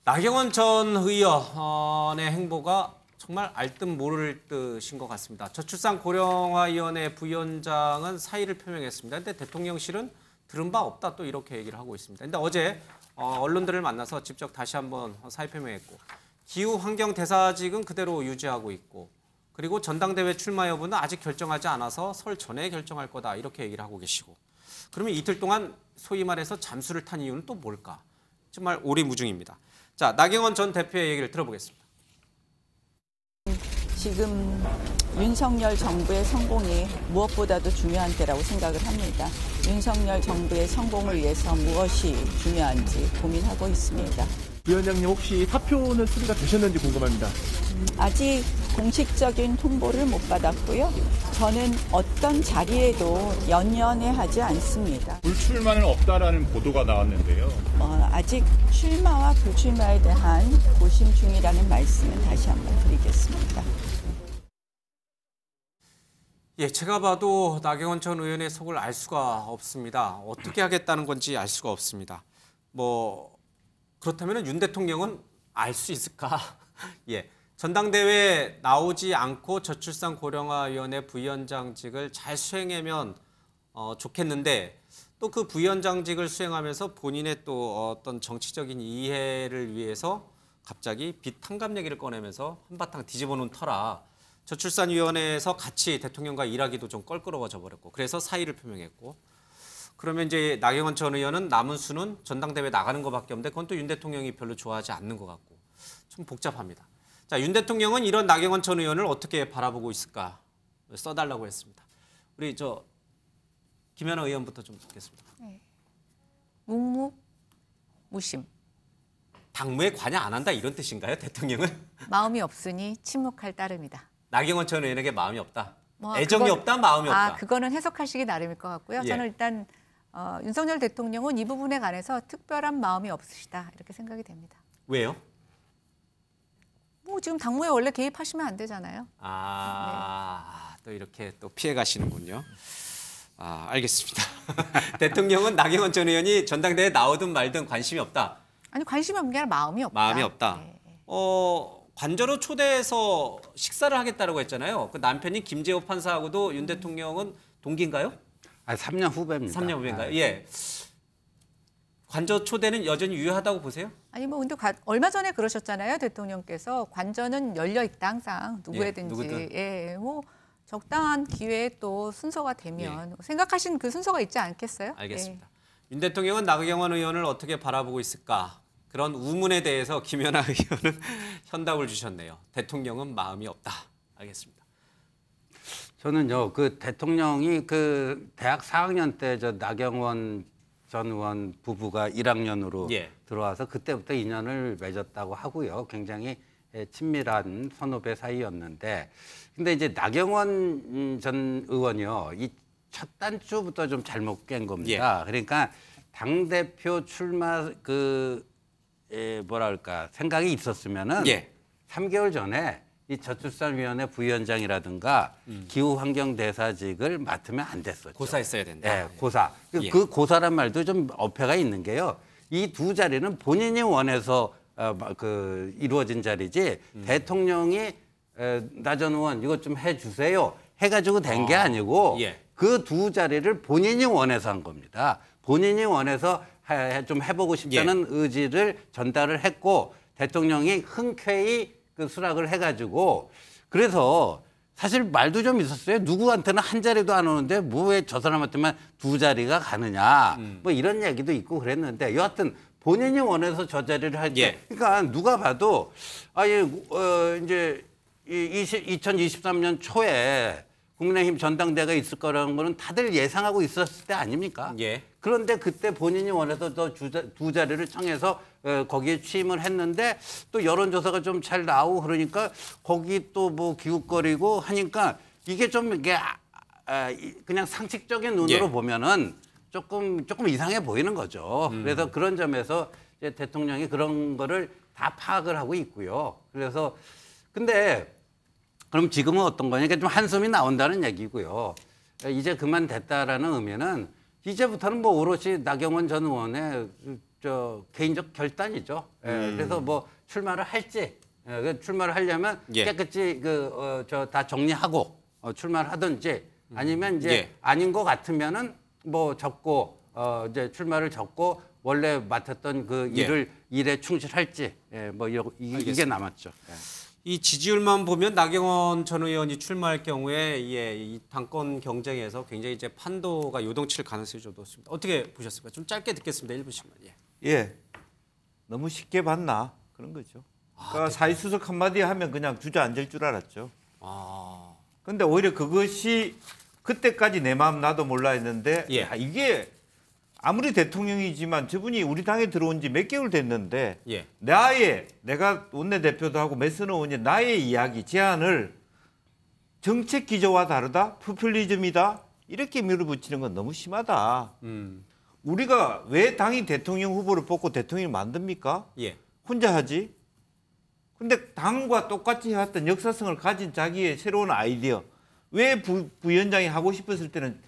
나경원 전 의원의 행보가 정말 알듯 모를 듯인 것 같습니다. 저출산 고령화위원회 부위원장은 사의를 표명했습니다. 근데 대통령실은 들은 바 없다 또 이렇게 얘기를 하고 있습니다. 근데 어제 언론들을 만나서 직접 다시 한번 사의 표명했고 기후환경대사직은 그대로 유지하고 있고 그리고 전당대회 출마 여부는 아직 결정하지 않아서 설 전에 결정할 거다 이렇게 얘기를 하고 계시고 그러면 이틀 동안 소위 말해서 잠수를 탄 이유는 또 뭘까? 정말 오리무중입니다. 자, 나경원 전 대표의 얘기를 들어보겠습니다. 지금 윤석열 정부의 성공이 무엇보다도 중요한 때라고 생각을 합니다. 윤석열 정부의 성공을 위해서 무엇이 중요한지 고민하고 있습니다. 위원장님 혹시 사표는 수리가 되셨는지 궁금합니다. 아직 공식적인 통보를 못 받았고요. 저는 어떤 자리에도 연연해 않습니다. 불출마는 없다라는 보도가 나왔는데요. 아직 출마와 불출마에 대한 고심 중이라는 말씀을 다시 한번 드리겠습니다. 예, 제가 봐도 나경원 전 의원의 속을 알 수가 없습니다. 어떻게 하겠다는 건지 알 수가 없습니다. 그렇다면 윤 대통령은 알 수 있을까? 예, 전당대회에 나오지 않고 저출산 고령화위원회 부위원장직을 잘 수행하면 좋겠는데 또 그 부위원장직을 수행하면서 본인의 또 어떤 정치적인 이해를 위해서 갑자기 빚 탕감 얘기를 꺼내면서 한바탕 뒤집어 놓은 터라 저출산위원회에서 같이 대통령과 일하기도 좀 껄끄러워져 버렸고 그래서 사의를 표명했고 그러면 이제 나경원 전 의원은 남은 수는 전당대회 나가는 것밖에 없는데 그건 또 윤 대통령이 별로 좋아하지 않는 것 같고 좀 복잡합니다. 자, 윤 대통령은 이런 나경원 전 의원을 어떻게 바라보고 있을까 써달라고 했습니다. 우리 김연아 의원부터 좀 듣겠습니다. 네. 묵묵무심. 당무에 관여 안 한다 이런 뜻인가요, 대통령은? 마음이 없으니 침묵할 따름이다. 나경원 전 의원에게 마음이 없다. 애정이 없다, 마음이 없다. 그거는 해석하시기 나름일 것 같고요. 예. 저는 일단 윤석열 대통령은 이 부분에 관해서 특별한 마음이 없으시다 이렇게 생각이 됩니다. 왜요? 지금 당무에 원래 개입하시면 안 되잖아요. 또 이렇게 또 피해 가시는군요. 알겠습니다. 대통령은 나경원 전 의원이 전당대회에 나오든 말든 관심이 없다. 아니 관심이 없는 게 아니라 마음이 없다. 마음이 없다. 네. 관저로 초대해서 식사를 하겠다고 했잖아요. 그 남편인 김재호 판사하고도 윤 대통령은 동기인가요? 3년 후배입니다. 3년 후배인가요? 예. 관저 초대는 여전히 유효하다고 보세요? 아니 근데 얼마 전에 그러셨잖아요. 대통령께서 관저는 열려 있다 항상 누구에든지. 누구든. 예, 적당한 기회에 또 순서가 되면 생각하신 그 순서가 있지 않겠어요? 알겠습니다. 윤 대통령은 나경원 의원을 어떻게 바라보고 있을까? 그런 우문에 대해서 김연아 의원은 현답을 주셨네요. 대통령은 마음이 없다. 알겠습니다. 저는요, 그 대통령이 그 대학 4학년 때 나경원 전 의원 부부가 1학년으로 들어와서 그때부터 인연을 맺었다고 하고요. 굉장히 친밀한 선후배 사이였는데, 근데 이제 나경원 전 의원이요, 이 첫 단추부터 좀 잘못 깬 겁니다. 그러니까 당대표 출마 생각이 있었으면은 3개월 전에 이 저출산위원회 부위원장이라든가 기후환경대사직을 맡으면 안 됐었죠. 고사했어야 된다. 네, 고사. 그 고사란 말도 좀 어폐가 있는 게요. 이 두 자리는 본인이 원해서 이루어진 자리지 대통령이 나 전 의원 이것 좀 해주세요 해가지고 된 게 아니고 그 두 자리를 본인이 원해서 한 겁니다. 본인이 원해서 좀 해보고 싶다는 의지를 전달을 했고 대통령이 흔쾌히 그 수락을 해가지고 그래서 사실 말도 좀 있었어요. 누구한테는 한 자리도 안 오는데 왜 저 사람한테만 두 자리가 가느냐 뭐 이런 얘기도 있고 그랬는데 여하튼 본인이 원해서 저 자리를 할 때 그러니까 누가 봐도 이제 2023년 초에 국민의힘 전당대회가 있을 거라는 거는 다들 예상하고 있었을 때 아닙니까? 그런데 그때 본인이 원해서 두 자리를 청해서 거기에 취임을 했는데 또 여론조사가 좀 잘 나오고 그러니까 거기 또 뭐 기웃거리고 하니까 이게 좀 이게 그냥 상식적인 눈으로 보면은 조금 이상해 보이는 거죠. 그래서 그런 점에서 이제 대통령이 그런 거를 다 파악을 하고 있고요. 그래서 근데 그럼 지금은 어떤 거냐? 좀 한숨이 나온다는 얘기고요. 이제 그만 됐다라는 의미는 이제부터는 뭐 오롯이 나경원 전 의원의 저 개인적 결단이죠. 예, 그래서 뭐 출마를 할지 출마를 하려면 예. 깨끗이 저 다 정리하고 출마를 하든지 아니면 이제 예. 아닌 것 같으면은 뭐 접고 이제 출마를 접고 원래 맡았던 그 예. 일에 충실할지 뭐 이게 남았죠. 예. 이 지지율만 보면 나경원 전 의원이 출마할 경우에 이 당권 경쟁에서 굉장히 이제 판도가 요동칠 가능성이 좀 높습니다. 어떻게 보셨습니까? 좀 짧게 듣겠습니다. 1분씩만. 예. 예, 너무 쉽게 봤나 그런 거죠. 그러니까 사회수석 한마디 하면 그냥 주저앉을 줄 알았죠. 근데 오히려 그것이 그때까지 내 마음 나도 몰라 했는데 예. 야, 이게 아무리 대통령이지만 저분이 우리 당에 들어온 지 몇 개월 됐는데 예. 내가 원내대표도 하고 메스너 의원이 나의 이야기, 제안을 정책 기조와 다르다, 포퓰리즘이다 이렇게 밀어붙이는 건 너무 심하다. 우리가 왜 당이 대통령 후보를 뽑고 대통령을 만듭니까? 예. 혼자 하지. 근데 당과 똑같이 해왔던 역사성을 가진 자기의 새로운 아이디어. 왜 부위원장이 하고 싶었을 때는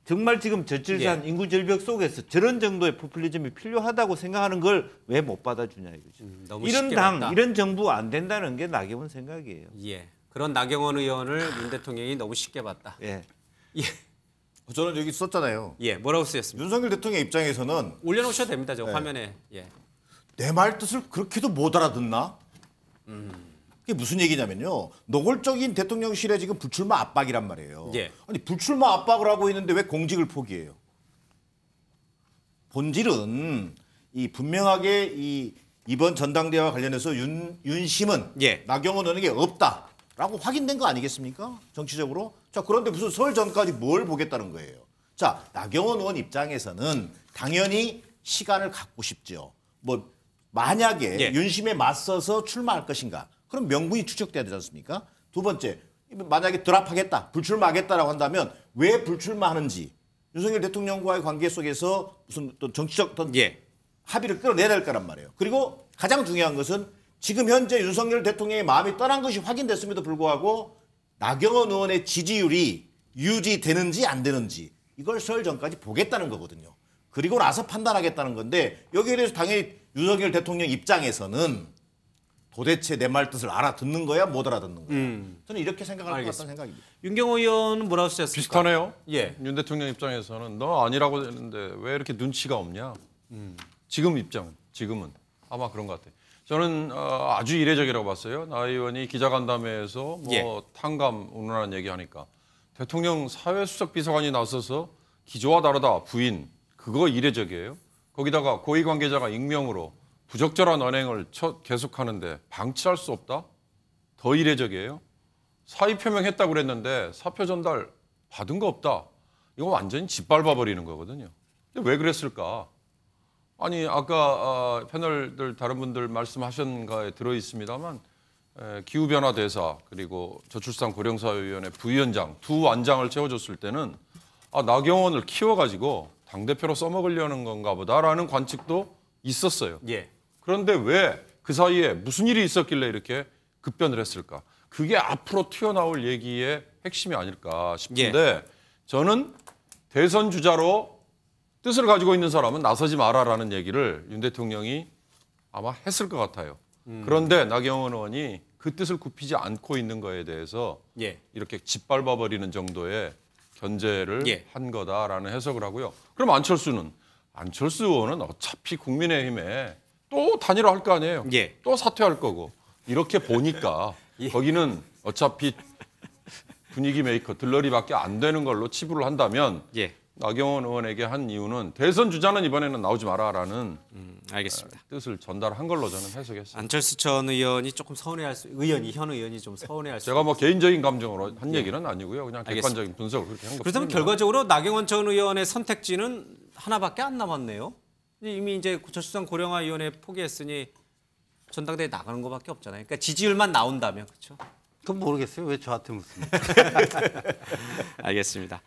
정말 지금 저질산 인구 절벽 속에서 저런 정도의 포퓰리즘이 필요하다고 생각하는 걸 왜 못 받아주냐 이거죠. 너무 이런 쉽게 당, 봤다. 이런 정부 안 된다는 게 나경원 생각이에요. 예. 그런 나경원 의원을 윤 대통령이 너무 쉽게 봤다. 예. 예. 저는 여기 썼잖아요. 예. 뭐라고 쓰셨습니까? 윤석열 대통령 입장에서는 올려놓으셔도 됩니다. 저 네. 화면에. 예. 내 말 뜻을 그렇게도 못 알아듣나? 그게 무슨 얘기냐면요. 노골적인 대통령실에 지금 불출마 압박이란 말이에요. 예. 아니 불출마 압박을 하고 있는데 왜 공직을 포기해요? 본질은 이 분명하게 이번 전당대회와 관련해서 윤심은 예. 나경원 의원에게 없다라고 확인된 거 아니겠습니까? 정치적으로. 자 그런데 무슨 설 전까지 뭘 보겠다는 거예요? 자 나경원 의원 입장에서는 당연히 시간을 갖고 싶죠. 뭐 만약에 예. 윤심에 맞서서 출마할 것인가? 그럼 명분이 추적돼야 되지 않습니까? 두 번째, 만약에 드랍하겠다, 불출마하겠다라고 한다면 왜 불출마하는지 윤석열 대통령과의 관계 속에서 무슨 또 정치적 어떤 예. 합의를 끌어내야 될 거란 말이에요. 그리고 가장 중요한 것은 지금 현재 윤석열 대통령의 마음이 떠난 것이 확인됐음에도 불구하고 나경원 의원의 지지율이 유지되는지 안 되는지 이걸 설 전까지 보겠다는 거거든요. 그리고 나서 판단하겠다는 건데 여기에 대해서 당연히 윤석열 대통령 입장에서는 도대체 내 말 뜻을 알아듣는 거야 못 알아듣는 거야. 저는 이렇게 생각할 것 알겠습니다. 같다는 생각입니다. 윤경호 의원은 뭐라고 쓰셨습니까? 비슷하네요. 예. 윤 대통령 입장에서는 너 아니라고 했는데 왜 이렇게 눈치가 없냐. 지금은 아마 그런 것 같아요. 저는 아주 이례적이라고 봤어요. 나 의원이 기자간담회에서 뭐 예. 탕감 운운하는 얘기하니까 대통령 사회수석 비서관이 나서서 기조와 다르다 부인 그거 이례적이에요. 거기다가 고위 관계자가 익명으로 부적절한 언행을 계속하는데 방치할 수 없다? 더 이례적이에요. 사의 표명했다고 그랬는데 사표 전달 받은 거 없다. 이거 완전히 짓밟아 버리는 거거든요. 근데 왜 그랬을까? 아니 아까 패널들 다른 분들 말씀하신 거에 들어 있습니다만 기후변화 대사 그리고 저출산 고령사회위원회 부위원장 두 완장을 채워줬을 때는 나경원을 키워가지고 당대표로 써먹으려는 건가 보다라는 관측도 있었어요. 예. 그런데 왜 그 사이에 무슨 일이 있었길래 이렇게 급변을 했을까? 그게 앞으로 튀어나올 얘기의 핵심이 아닐까 싶은데 저는 대선 주자로 뜻을 가지고 있는 사람은 나서지 마라라는 얘기를 윤 대통령이 아마 했을 것 같아요. 그런데 나경원 의원이 그 뜻을 굽히지 않고 있는 거에 대해서 예. 이렇게 짓밟아버리는 정도의 견제를 예. 한 거다라는 해석을 하고요. 그럼 안철수 의원은 어차피 국민의힘에 또 단일화할 거 아니에요. 예. 또 사퇴할 거고 이렇게 보니까 거기는 어차피 분위기 메이커 들러리밖에 안 되는 걸로 치부를 한다면 예. 나경원 의원에게 한 이유는 대선 주자는 이번에는 나오지 마라라는 알겠습니다. 뜻을 전달한 걸로 저는 해석했어요. 안철수 전 의원이 조금 서운해할 수, 현 의원이 좀 서운해할 수. 제가 뭐 개인적인 감정으로 한 예. 얘기는 아니고요. 그냥 알겠습니다. 객관적인 분석을 그렇게 한 겁니다. 그렇다면 결과적으로 나경원 전 의원의 선택지는 하나밖에 안 남았네요. 이미 이제 저출산 고령화위원회 포기했으니 전당대회 나가는 것밖에 없잖아요. 그러니까 지지율만 나온다면 그렇죠. 그건 모르겠어요. 왜 저한테 묻습니까? 알겠습니다.